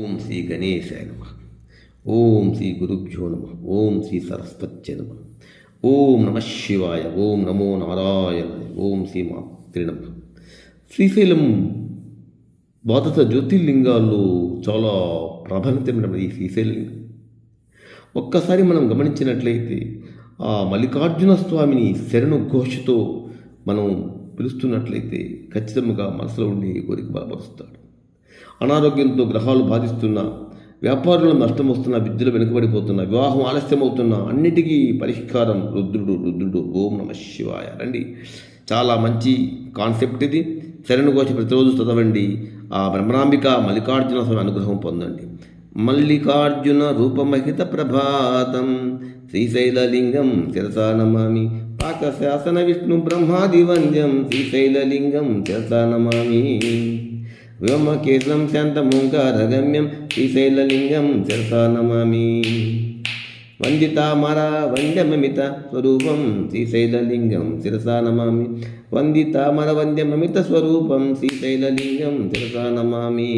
ఓం శ్రీ గణేశాయ నమ. ఓం శ్రీ గురుభ్యో నమ. ఓం శ్రీ సరస్వత్య నమ. ఓం నమ శివాయ. ఓం నమో నారాయణ. ఓం శ్రీ మాత్రే నమ. శ్రీశైలం ద్వాదశ జ్యోతిర్లింగాల్లో చాలా ప్రభావితమైన ఈ శ్రీశైలింగం ఒక్కసారి మనం గమనించినట్లయితే ఆ మల్లికార్జున స్వామిని శరణు ఘోషతో మనం పిలుస్తున్నట్లయితే ఖచ్చితంగా మనసులో ఉండే కోరిక బలపరుస్తాడు. అనారోగ్యంతో గ్రహాలు బాధిస్తున్న, వ్యాపారులు నష్టం వస్తున్న, విద్యలు వెనుకబడిపోతున్న, వివాహం ఆలస్యమవుతున్న అన్నిటికీ పరిష్కారం రుద్రుడు. ఓం నమ శివాయ. రండి, చాలా మంచి కాన్సెప్ట్ ఇది. శరణు ఘోష ప్రతిరోజు చదవండి. ఆ బ్రహ్మరాంబిక మల్లికార్జున స్వామి అనుగ్రహం పొందండి. మల్లికార్జున రూపమహిత ప్రభాతం శ్రీశైలలింగం శిరసా నమామి. పాకశాసన విష్ణు బ్రహ్మాది వంద్యం శ్రీశైలలింగం శిరసా నమామి. వ్యోమకేశం శాంతమోంకారగమ్యం శ్రీశైలలింగం శిరసా నమామి. వందితామర వంద్యమమిత స్వరూపం శ్రీశైలలింగం శిరసా నమామి. వందితామర వంద్యమమిత స్వరూపం శ్రీశైలలింగం శిరసా నమామి.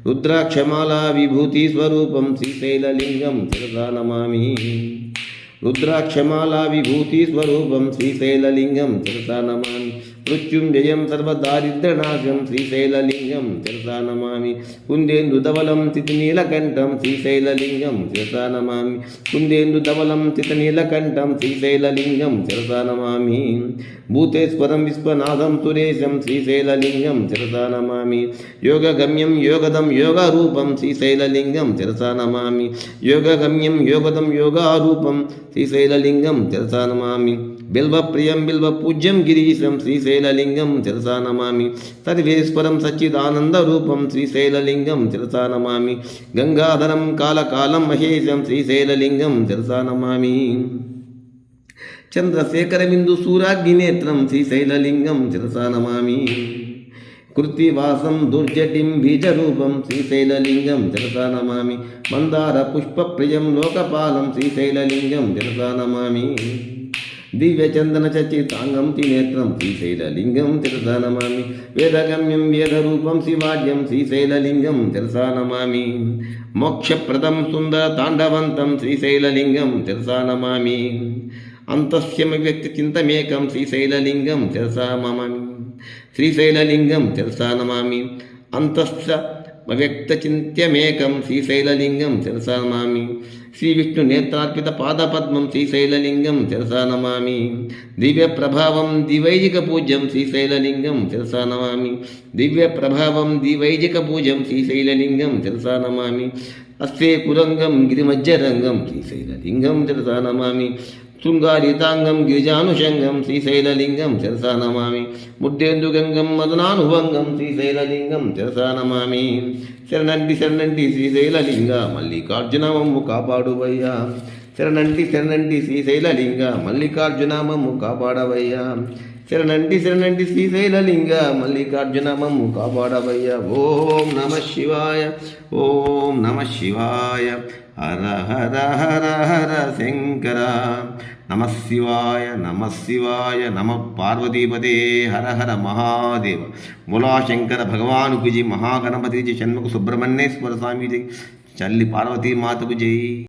రుద్రాక్షమాలా విభూతి స్వరూపం శ్రీశైలలింగం శిరసా నమామి. రుద్రాక్షమాలా విభూతి స్వరూపం శ్రీశైలలింగం శిరసా నమామి. మృత్యుంజయం సర్వదారిద్ర్యనాశం శ్రీశైలలింగం శిరసా నమామి. కుందేందుధవలం స్థితినీలకంఠం శ్రీశైలలింగం శిరసా నమామి. కుందేందుధవలం స్థితినీలకంఠం శ్రీశైలలింగం శిరసా నమామి. భూతేశ్వరం విశ్వనాథం సురేశం శ్రీశైలలింగం శిరసా నమామి. యోగగమ్యం యోగదం యోగరూపం శ్రీశైలలింగం శిరసా నమామి. యోగగమ్యం యోగదం యోగారూపం శ్రీశైలలింగం శిరసా నమామి. బిల్వప్రియం బిల్వపూజ్యం గిరీశం శ్రీశైలలింగం శిరసా నమామి. సర్వేశ్వరం సచ్చిదానందరూపం శ్రీశైలలింగం శిరసా నమామి. గంగాధరం కాలకాలం మహేశం శ్రీశైలలింగం శిరసా నమామి. చంద్రశేఖరబిందు సూరాగ్నినేత్రం శ్రీశైలలింగం శిరసా నమామి. కృత్తివాసం దుర్జటిం బీజరూపం శ్రీశైలలింగం శిరసా నమామి. మందార పుష్పప్రియం లోకపాలం శ్రీశైలలింగం శిరసా నమామి. దివ్యచందన చచితాంగం త్రినేత్రం శ్రీశైలలింగం శిరసా నమామి. వేదగమ్యం వేదరూపం శివాజ్యం శ్రీశైలలింగం శిరసా నమామి. మోక్షప్రదం సుందర తాండవంతం శ్రీశైలలింగం శిరసా నమామి. అంతస్యమ వ్యక్తి చింతమేకం శ్రీశైలలింగం శిరసా నమామి. శ్రీశైలలింగం శిరసా నమామి. అంతస్య వ్యక్తచింత్యమేకం శ్రీశైలలింగం శిరసా నమామి. శ్రీ విష్ణు నేత్రార్పిత పాదపద్మం శ్రీశైలలింగం శిరసా నమామి. దివ్య ప్రభావం దివైజిక పూజ్యం శ్రీశైలలింగం శిరసా నమామి. దివ్య ప్రభావం దివైజిక పూజ్యం శ్రీశైలలింగం శిరసా నమామి. అస్తే కురంగం గిరిమధ్యరంగం శ్రీశైలలింగం శిరసా నమామి. శృంగారితాంగం గిరిజానుషంగం శ్రీశైలలింగం శిరసా నమామి. ముడ్డేందుగంగం మదనానుభంగం శ్రీశైలలింగం శిరసా నమామి. శరణంటి శరణంటి శ్రీశైలలింగ మల్లికార్జున మమ్ము కాపాడువయ్యా. శరణంటి శరణంటి శ్రీశైలలింగ మల్లికార్జున మమ్ము కాపాడవయ్యా. శరణంటి శరణంటి శ్రీశైలలింగ మల్లికార్జున మమ్ము కాపాడవయ్యా. ఓం నమ శివాయ. ఓం నమ శివాయ. హర హర హర హర శంకర. నమ శివాయ నమ శివాయ నమ పార్వతీపదే. హర హర మహాదేవ. బోలా శంకర భగవానుకు జై. మహాగణపతి జై. షణ్ముఖ సుబ్రహ్మణ్యేశ్వర స్వామి జై. చల్లి పార్వతీ మాతకు జై.